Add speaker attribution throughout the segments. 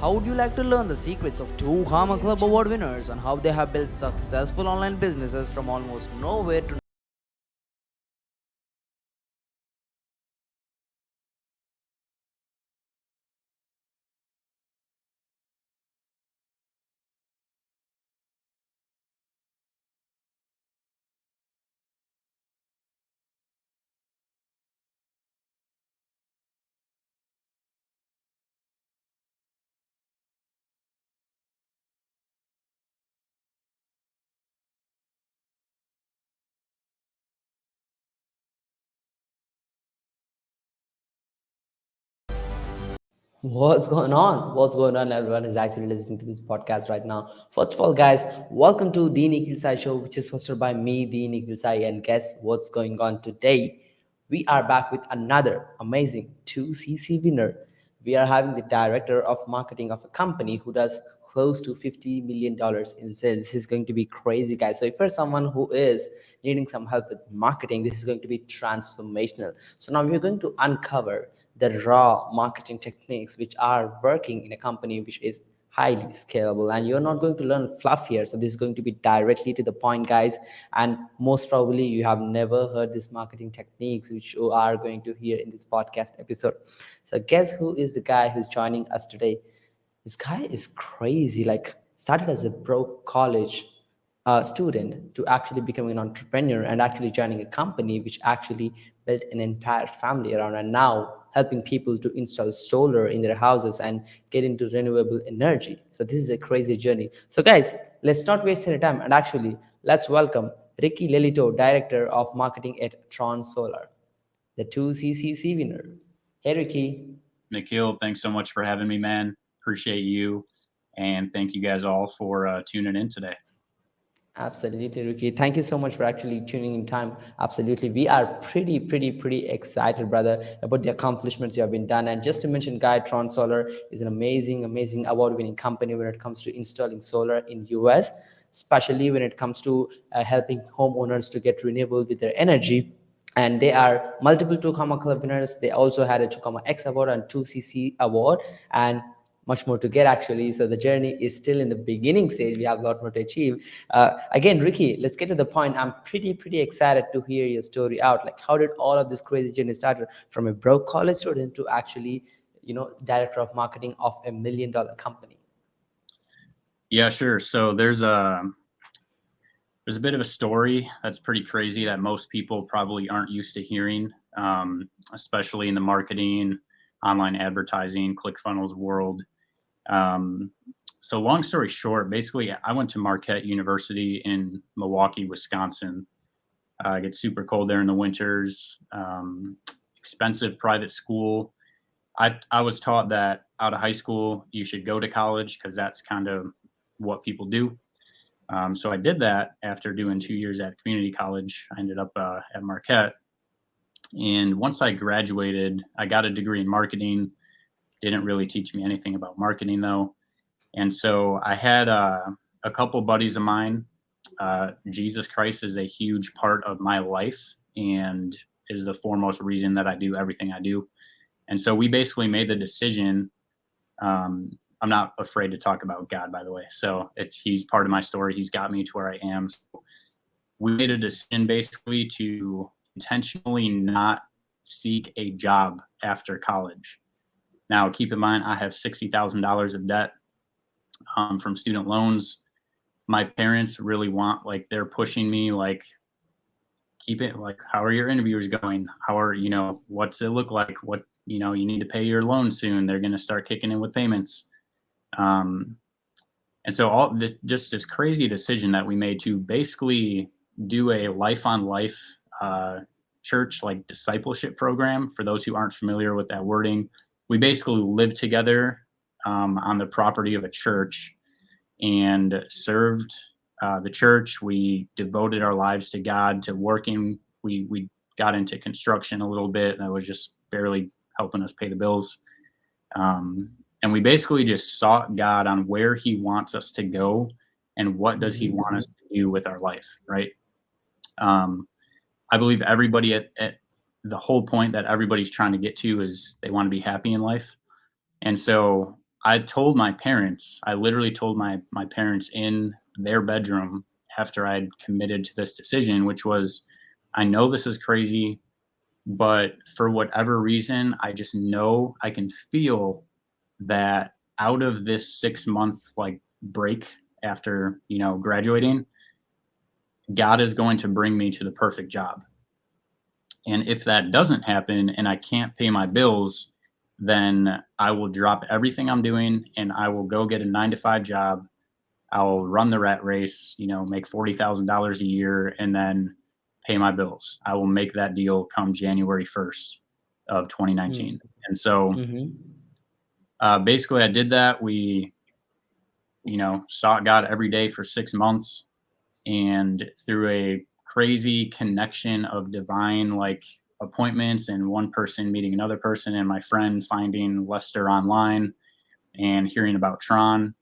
Speaker 1: How would you like to learn the secrets of two Karma Club Award winners and how they have built successful online businesses from almost nowhere to
Speaker 2: What's going on? What's going on? Everyone is actually listening to this podcast right now. First of all, guys, welcome to the Nikhil Sai Show, which is hosted by me, the Nikhil Sai. And guess what's going on today? We are back with another amazing 2CC winner. We are having the director of marketing of a company who does close to $50 million in sales. This is going to be crazy, guys. So if you're someone who is needing some help with marketing, this is going to be transformational. So now we're going to uncover the raw marketing techniques which are working in a company which is highly scalable, and you're not going to learn fluff here. So this is going to be directly to the point, guys, and most probably you have never heard these marketing techniques which you are going to hear in this podcast episode. So guess who is the guy who's joining us today? This guy is crazy. Like, started as a broke college student to actually becoming an entrepreneur and actually joining a company which actually built an entire family around, and now helping people to install solar in their houses and get into renewable energy. So this is a crazy journey. So guys, let's not waste any time, and actually let's welcome Ricky Lelito, director of marketing at TRON Solar, the 2CCC winner. Hey Ricky.
Speaker 3: Nikhil, thanks so much for having me, man. Appreciate you. And thank you guys all for tuning in today.
Speaker 2: Absolutely, Ricky. Thank you so much for actually tuning in time. Absolutely. We are pretty excited, brother, about the accomplishments you have been done. And just to mention, Guy, Tron Solar is an amazing award-winning company when it comes to installing solar in US, especially when it comes to helping homeowners to get renewable with their energy. And they are multiple 2 Comma Club winners. They also had a 2 Comma X award and 2CC award, and much more to get actually. So the journey is still in the beginning stage. We have a lot more to achieve. Again, Ricky, let's get to the point. I'm pretty excited to hear your story out. Like, how did all of this crazy journey start from a broke college student to actually, director of marketing of $1 million company?
Speaker 3: Yeah, sure. So there's a bit of a story that's pretty crazy that most people probably aren't used to hearing, especially in the marketing, online advertising, ClickFunnels world. So long story short, basically, I went to Marquette University in Milwaukee, Wisconsin. It gets super cold there in the winters. Expensive private school. I was taught that out of high school, you should go to college because that's kind of what people do. So I did that after doing 2 years at community college. I ended up at Marquette. And once I graduated, I got a degree in marketing. Didn't really teach me anything about marketing, though. And so I had a couple buddies of mine. Jesus Christ is a huge part of my life and is the foremost reason that I do everything I do. And so we basically made the decision. I'm not afraid to talk about God, by the way. So he's part of my story. He's got me to where I am. So we made a decision basically to intentionally not seek a job after college. Now, keep in mind, I have $60,000 of debt from student loans. My parents really want, like, they're pushing me, like, keep it, like, how are your interviews going? How are, what's it look like? What, you need to pay your loan soon. They're going to start kicking in with payments. And so just this crazy decision that we made to basically do a life on life church, like, discipleship program. For those who aren't familiar with that wording, we basically lived together on the property of a church and served the church. We devoted our lives to God, to working. We got into construction a little bit, and that was just barely helping us pay the bills. And we basically just sought God on where he wants us to go and what does he want us to do with our life, right? I believe everybody at the whole point that everybody's trying to get to is they want to be happy in life. And so I told my parents, I literally told my parents in their bedroom after I'd committed to this decision, which was, I know this is crazy, but for whatever reason, I just know I can feel that out of this 6-month like break after, graduating, God is going to bring me to the perfect job. And if that doesn't happen and I can't pay my bills, then I will drop everything I'm doing and I will go get a 9-to-5 job. I'll run the rat race, make $40,000 a year and then pay my bills. I will make that deal come January 1st of 2019. And so basically I did that. We, sought God every day for 6 months, and through a crazy connection of divine like appointments and one person meeting another person and my friend finding Lester online and hearing about TRON,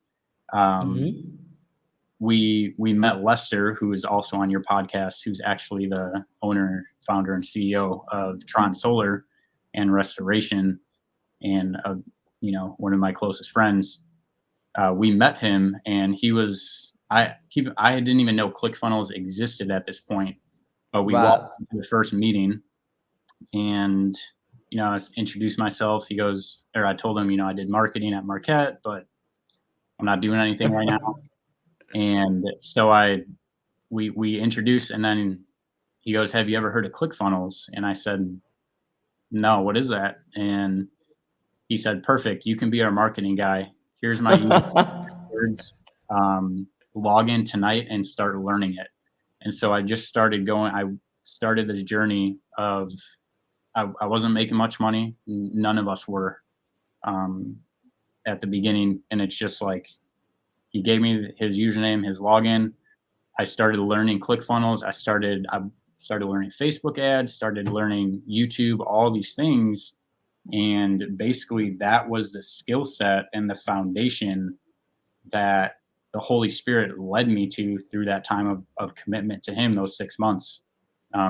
Speaker 3: we met Lester, who is also on your podcast, who's actually the owner, founder, and CEO of TRON Solar and Restoration, and one of my closest friends. We met him, and he was I didn't even know ClickFunnels existed at this point, but we walked into the first meeting, and I introduced myself. I told him, I did marketing at Marquette, but I'm not doing anything right now. And so we introduced, and then he goes, "Have you ever heard of ClickFunnels?" And I said, "No, what is that?" And he said, "Perfect. You can be our marketing guy. Here's my words. Log in tonight and start learning it." And so I just started going. I started this journey of, I wasn't making much money. None of us were at the beginning. And it's just like, he gave me his username, his login. I started learning ClickFunnels. I started learning Facebook ads, started learning YouTube, all these things. And basically that was the skill set and the foundation that the Holy Spirit led me to through that time of commitment to him, those 6 months.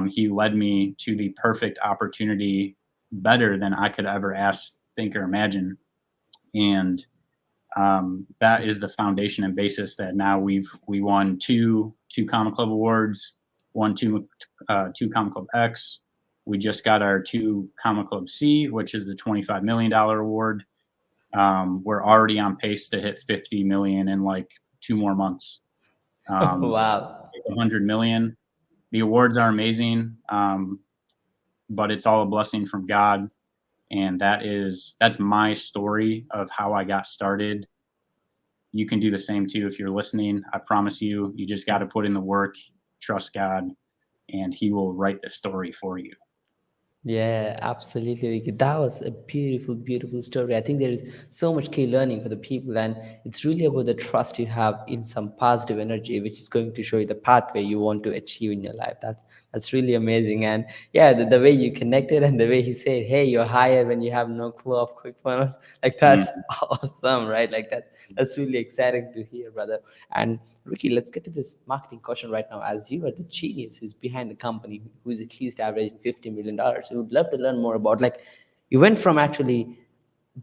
Speaker 3: He led me to the perfect opportunity, better than I could ever ask, think, or imagine. And that is the foundation and basis that now we won two Comma Club awards, won two Comma Club X. We just got our 2 Comma Club C, which is the $25 million award. We're already on pace to hit 50 million in like 2 more months.
Speaker 2: Wow.
Speaker 3: 100 million. The awards are amazing, but it's all a blessing from God. And that's my story of how I got started. You can do the same too if you're listening. I promise you, you just got to put in the work, trust God, and he will write the story for you.
Speaker 2: Yeah, absolutely. That was a beautiful, beautiful story. I think there is so much key learning for the people, and it's really about the trust you have in some positive energy, which is going to show you the pathway you want to achieve in your life. That's really amazing. And yeah, the way you connected and the way he said, "Hey, you're hired when you have no clue of ClickFunnels," like that's awesome, right? Like that's really exciting to hear, brother. And Ricky, let's get to this marketing question right now. As you are the genius who's behind the company, who's at least averaging $50 million, we would love to learn more about, like, you went from actually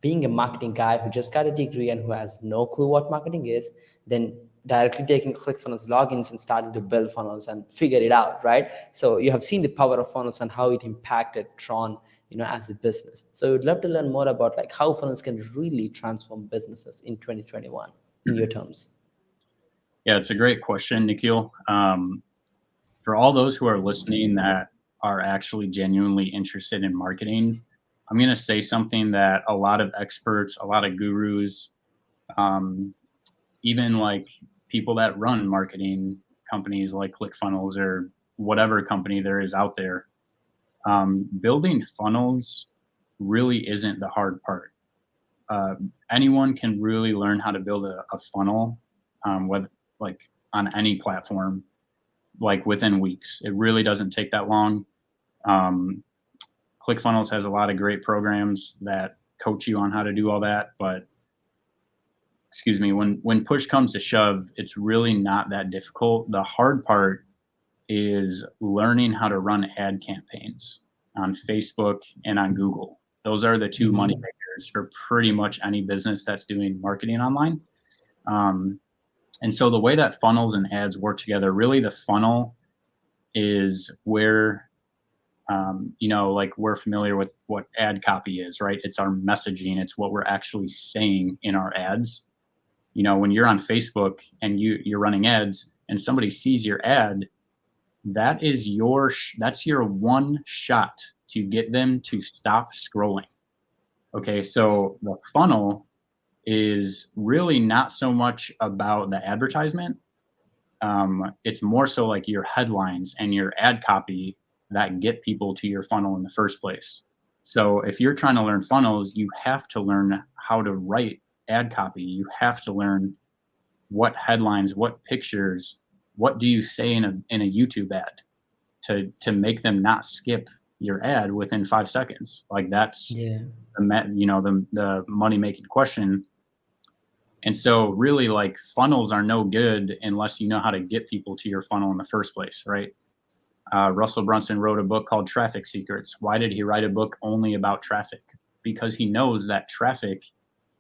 Speaker 2: being a marketing guy who just got a degree and who has no clue what marketing is, then directly taking ClickFunnels logins and starting to build funnels and figure it out, right? So you have seen the power of funnels and how it impacted TRON, as a business. So we'd love to learn more about like how funnels can really transform businesses in 2021 in your terms.
Speaker 3: Yeah, it's a great question, Nikhil. For all those who are listening that are actually genuinely interested in marketing, I'm going to say something that a lot of experts, a lot of gurus, even like people that run marketing companies like ClickFunnels or whatever company there is out there, building funnels really isn't the hard part. Anyone can really learn how to build a funnel, whether like on any platform, like within weeks. It really doesn't take that long. ClickFunnels has a lot of great programs that coach you on how to do all that, but excuse me, when push comes to shove, it's really not that difficult. The hard part is learning how to run ad campaigns on Facebook and on Google. Those are the two money makers matters for pretty much any business that's doing marketing online. And so the way that funnels and ads work together, really the funnel is where, like we're familiar with what ad copy is, right? It's our messaging. It's what we're actually saying in our ads. When you're on Facebook and you're running ads and somebody sees your ad, that's your one shot to get them to stop scrolling. Okay, so the funnel is really not so much about the advertisement. It's more so like your headlines and your ad copy that get people to your funnel in the first place. So if you're trying to learn funnels, you have to learn how to write ad copy. You have to learn what headlines, what pictures, what do you say in a YouTube ad to make them not skip your ad within 5 seconds. Like that's the money making question. And so really like funnels are no good unless you know how to get people to your funnel in the first place, right? Russell Brunson wrote a book called Traffic Secrets. Why did he write a book only about traffic? Because he knows that traffic,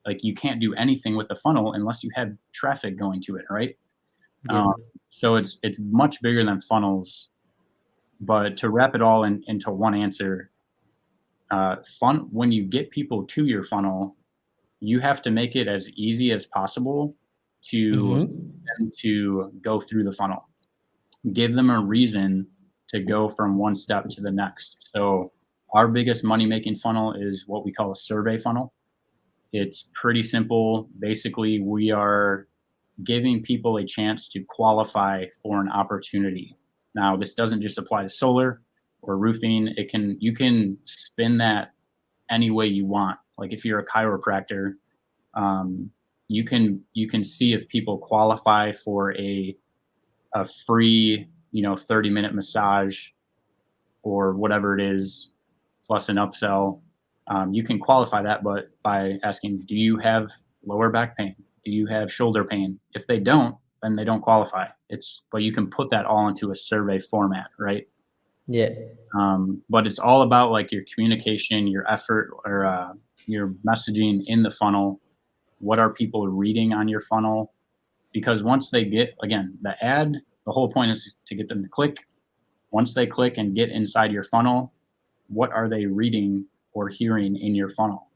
Speaker 3: like you can't do anything with the funnel unless you have traffic going to it, right? Yeah. So it's much bigger than funnels. But to wrap it all into one answer, when you get people to your funnel, you have to make it as easy as possible to them to go through the funnel. Give them a reason to go from one step to the next. So our biggest money-making funnel is what we call a survey funnel. It's pretty simple. Basically, we are giving people a chance to qualify for an opportunity. Now, this doesn't just apply to solar or roofing. You can spin that any way you want. Like if you're a chiropractor, you can see if people qualify for a free 30-minute massage or whatever it is, plus an upsell. You can qualify that, but by asking, do you have lower back pain? Do you have shoulder pain? If they don't, then they don't qualify. But you can put that all into a survey format, right?
Speaker 2: Yeah.
Speaker 3: But it's all about like your communication, your effort, or your messaging in the funnel. What are people reading on your funnel? Because once they get, again, the ad, the whole point is to get them to click. Once they click and get inside your funnel, what are they reading or hearing in your funnel?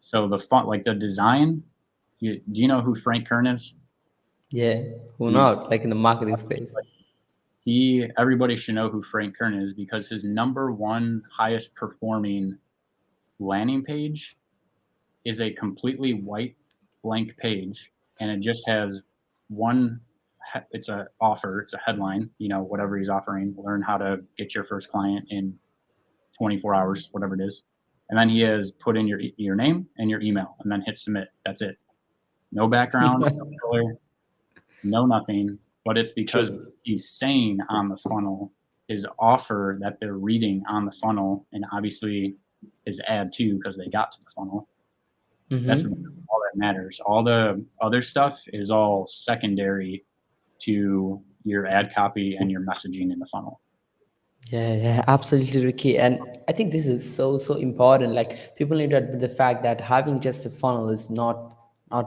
Speaker 3: So the design, do you know who Frank Kern is?
Speaker 2: Yeah, who not? Like in the marketing space.
Speaker 3: Everybody should know who Frank Kern is because his number one highest performing landing page is a completely white blank page, and it just has it's a offer, it's a headline, whatever he's offering, learn how to get your first client in 24 hours, whatever it is. And then he has put in your name and your email and then hit submit. That's it. No background, no color, no nothing. But it's because he's saying on the funnel, his offer that they're reading on the funnel, and obviously his ad too, because they got to the funnel. That's all that matters. All the other stuff is all secondary to your ad copy and your messaging in the funnel.
Speaker 2: Yeah, absolutely, Ricky. And I think this is so important. Like people need to admit the fact that having just a funnel is not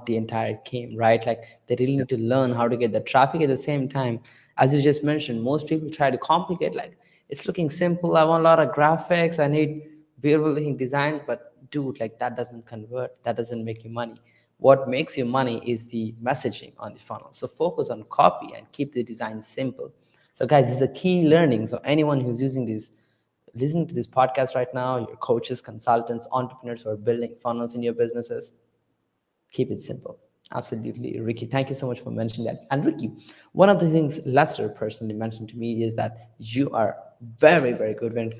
Speaker 2: the entire game, right? Like they really need to learn how to get the traffic at the same time. As you just mentioned, most people try to complicate, like it's looking simple. I want a lot of graphics. I need beautiful looking designs, but dude, like that doesn't convert. That doesn't make you money. What makes you money is the messaging on the funnel. So focus on copy and keep the design simple. So guys, this is a key learning. So anyone who's listening to this podcast right now, your coaches, consultants, entrepreneurs who are building funnels in your businesses, keep it simple. Absolutely, Ricky. Thank you so much for mentioning that. And Ricky, one of the things Lester personally mentioned to me is that you are very, very good when it